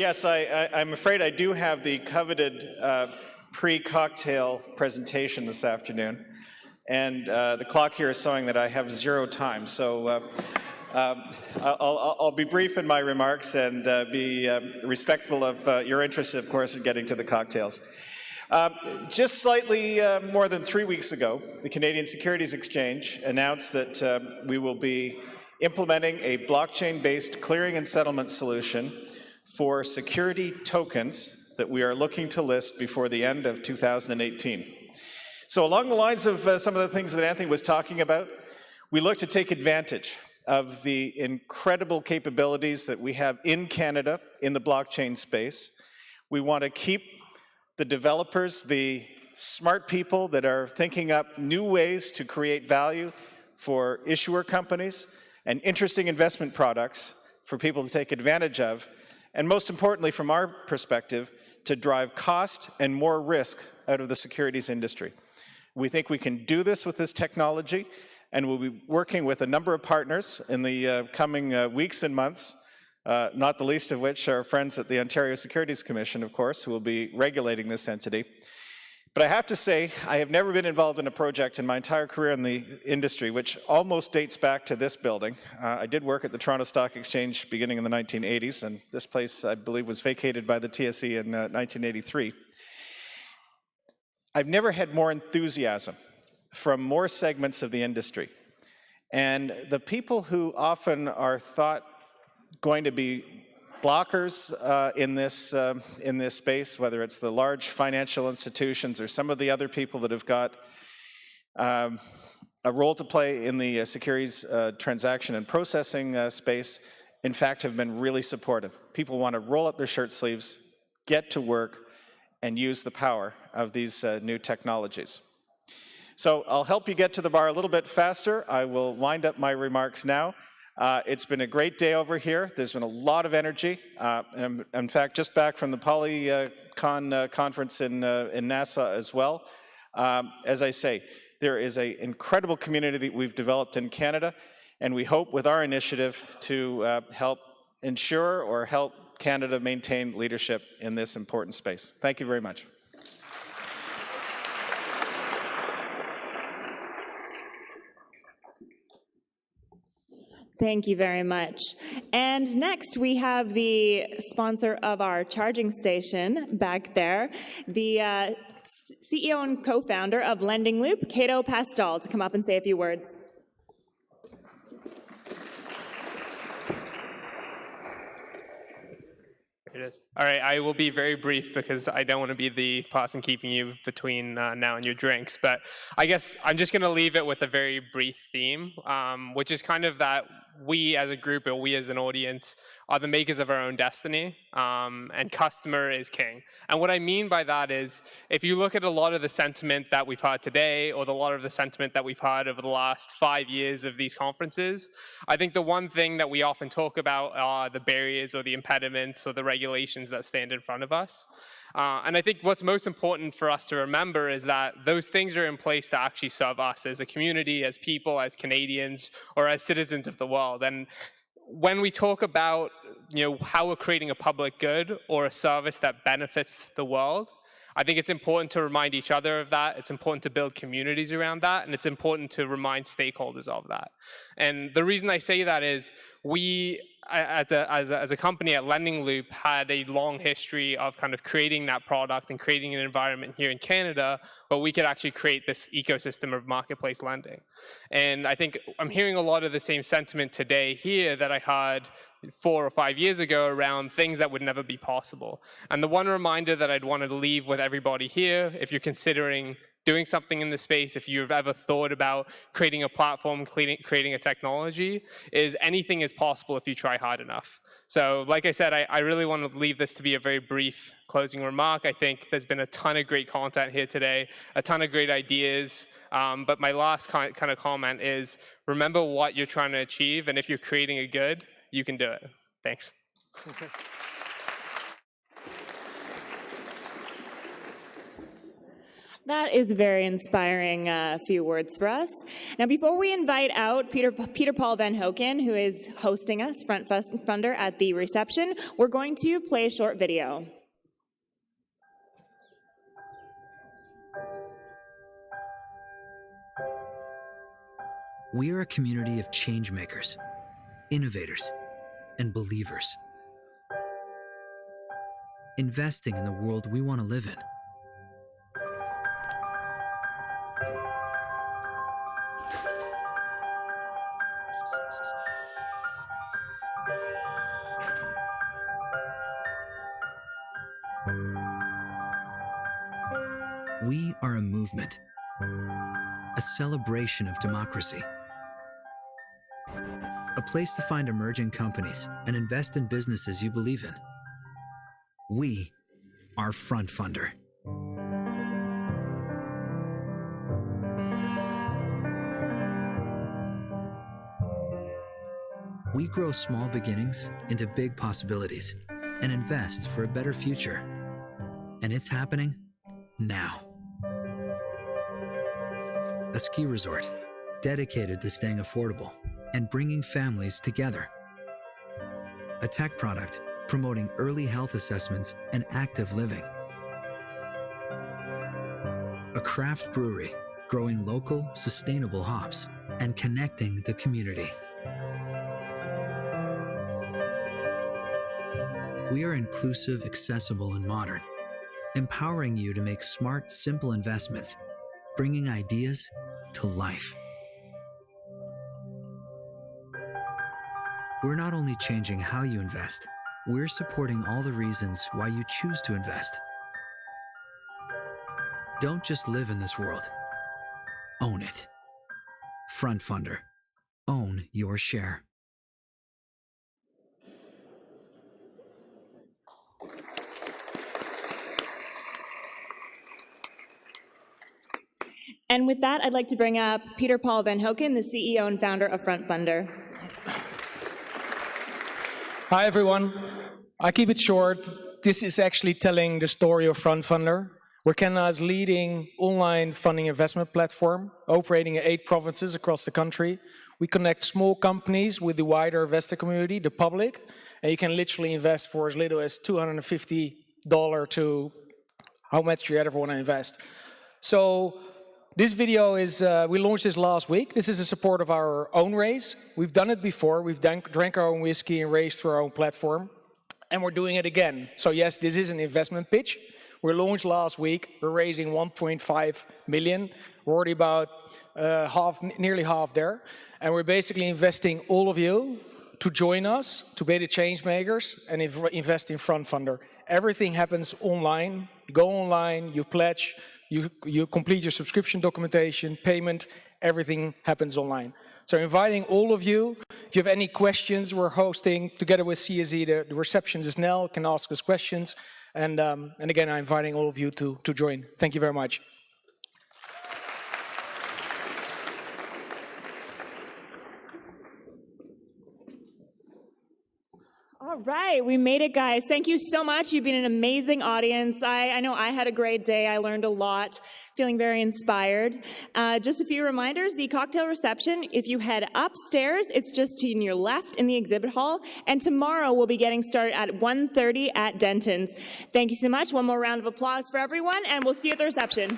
Yes, I'm afraid I do have the coveted pre-cocktail presentation this afternoon, and the clock here is showing that I have 0 time. So I'll be brief in my remarks and be respectful of your interest, of course, in getting to the cocktails. Just slightly more than 3 weeks ago, the Canadian Securities Exchange announced that we will be implementing a blockchain-based clearing and settlement solution for security tokens that we are looking to list before the end of 2018. So along the lines of some of the things that Anthony was talking about, we look to take advantage of the incredible capabilities that we have in Canada in the blockchain space. We want to keep the developers, the smart people that are thinking up new ways to create value for issuer companies and interesting investment products for people to take advantage of, and most importantly, from our perspective, to drive cost and more risk out of the securities industry. We think we can do this with this technology, and we'll be working with a number of partners in the coming weeks and months, not the least of which are friends at the Ontario Securities Commission, of course, who will be regulating this entity. But I have to say, I have never been involved in a project in my entire career in the industry, which almost dates back to this building. I did work at the Toronto Stock Exchange beginning in the 1980s, and this place, I believe, was vacated by the TSE in 1983. I've never had more enthusiasm from more segments of the industry. And the people who often are thought going to be blockers in this space, whether it's the large financial institutions or some of the other people that have got a role to play in the securities transaction and processing space, in fact, have been really supportive. People want to roll up their shirt sleeves, get to work, and use the power of these new technologies. So I'll help you get to the bar a little bit faster. I will wind up my remarks now. It's been a great day over here. There's been a lot of energy. And in fact, just back from the PolyCon conference in Nassau as well. As I say, there is an incredible community that we've developed in Canada, and we hope with our initiative to help ensure or help Canada maintain leadership in this important space. Thank you very much. Thank you very much. And next we have the sponsor of our charging station back there, the CEO and co-founder of Lending Loop, Cato Pastoll, to come up and say a few words. It is. All right, I will be very brief because I don't want to be the person keeping you between now and your drinks. But I guess I'm just going to leave it with a very brief theme, which is kind of that we as a group or we as an audience are the makers of our own destiny, and customer is king. And what I mean by that is, if you look at a lot of the sentiment that we've heard today, or a lot of the sentiment that we've heard over the last 5 years of these conferences, I think the one thing that we often talk about are the barriers or the impediments or the regulations that stand in front of us. And I think what's most important for us to remember is that those things are in place to actually serve us as a community, as people, as Canadians, or as citizens of the world. And when we talk about how we're creating a public good or a service that benefits the world, I think it's important to remind each other of that. It's important to build communities around that, and it's important to remind stakeholders of that. And the reason I say that is we, as a company at Lending Loop, had a long history of kind of creating that product and creating an environment here in Canada where we could actually create this ecosystem of marketplace lending. And I think I'm hearing a lot of the same sentiment today here that I had 4 or 5 years ago around things that would never be possible. And the one reminder that I'd want to leave with everybody here, if you're considering doing something in this space, if you've ever thought about creating a platform, creating a technology, is anything is possible if you try hard enough. So like I said, I really want to leave this to be a very brief closing remark. I think there's been a ton of great content here today, a ton of great ideas, but my last kind of comment is remember what you're trying to achieve, and if you're creating a good, you can do it. Thanks. Okay. That is very inspiring few words for us. Now, before we invite out Peter Paul Van Hoeken, who is hosting us, FrontFundr, at the reception, we're going to play a short video. We are a community of change makers, innovators, and believers. Investing in the world we want to live in. We are a movement, a celebration of democracy, a place to find emerging companies and invest in businesses you believe in. We are FrontFundr. We grow small beginnings into big possibilities and invest for a better future. And it's happening now. A ski resort dedicated to staying affordable and bringing families together. A tech product promoting early health assessments and active living. A craft brewery growing local, sustainable hops and connecting the community. We are inclusive, accessible, and modern, empowering you to make smart, simple investments, bringing ideas to life. We're not only changing how you invest, we're supporting all the reasons why you choose to invest. Don't just live in this world. Own it. FrontFundr. Own your share. And with that, I'd like to bring up Peter Paul Van Hoeken, the CEO and founder of FrontFundr. Hi, everyone. I keep it short. This is actually telling the story of FrontFundr. We're Canada's leading online funding investment platform, operating in 8 provinces across the country. We connect small companies with the wider investor community, the public, and you can literally invest for as little as $250 to how much you ever want to invest. So this video is, we launched this last week. This is in support of our own raise. We've done it before. We've drank our own whiskey and raised through our own platform. And we're doing it again. So yes, this is an investment pitch. We launched last week. We're raising 1.5 million. We're already about nearly half there. And we're basically investing all of you to join us, to be the change makers, and invest in FrontFundr. Everything happens online. You go online, you pledge, you complete your subscription documentation, payment, everything happens online. So inviting all of you, if you have any questions, we're hosting together with CSE, the receptionist Nell can ask us questions. And again, I'm inviting all of you to join. Thank you very much. All right, we made it, guys. Thank you so much. You've been an amazing audience. I know I had a great day. I learned a lot, feeling very inspired. Just a few reminders, the cocktail reception, if you head upstairs, it's just to your left in the exhibit hall. And tomorrow we'll be getting started at 1:30 at Denton's. Thank you so much. One more round of applause for everyone, and we'll see you at the reception.